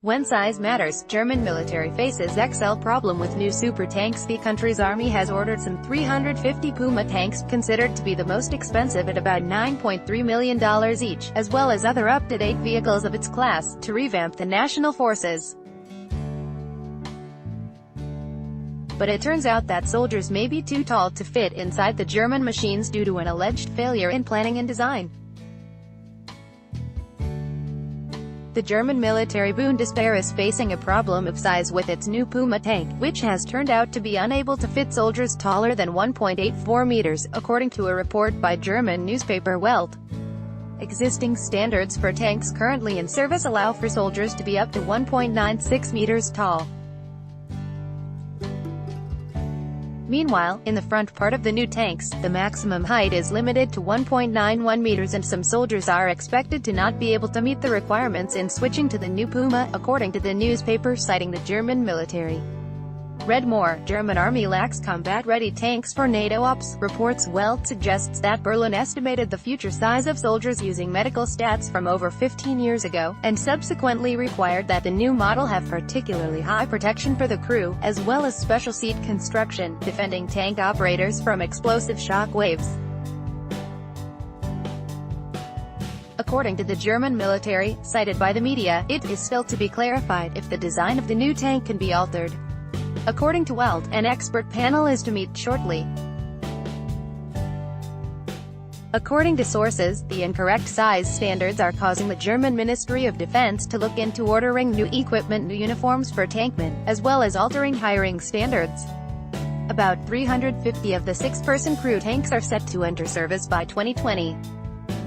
When size matters, German military faces XL problem with new super tanks. The country's army has ordered some 350 Puma tanks, considered to be the most expensive at about $9.3 million each, as well as other up-to-date vehicles of its class, to revamp the national forces. But it turns out that soldiers may be too tall to fit inside the German machines due to an alleged failure in planning and design. The German military Bundeswehr is facing a problem of size with its new Puma tank, which has turned out to be unable to fit soldiers taller than 1.84 meters, according to a report by German newspaper Welt. Existing standards for tanks currently in service allow for soldiers to be up to 1.96 meters tall. Meanwhile, in the front part of the new tanks, the maximum height is limited to 1.91 meters and some soldiers are expected to not be able to meet the requirements in switching to the new Puma, according to the newspaper citing the German military. Read more, German army lacks combat-ready tanks for NATO ops, reports. Welt suggests that Berlin estimated the future size of soldiers using medical stats from over 15 years ago, and subsequently required that the new model have particularly high protection for the crew, as well as special seat construction, defending tank operators from explosive shock waves. According to the German military, cited by the media, it is still to be clarified if the design of the new tank can be altered. According to Welt, an expert panel is to meet shortly. According to sources, the incorrect size standards are causing the German Ministry of Defense to look into ordering new equipment, new uniforms for tankmen, as well as altering hiring standards. About 350 of the 6-person crew tanks are set to enter service by 2020.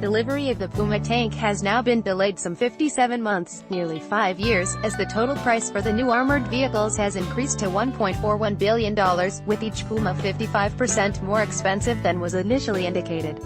Delivery of the Puma tank has now been delayed some 57 months, nearly 5 years, as the total price for the new armored vehicles has increased to $1.41 billion, with each Puma 55% more expensive than was initially indicated.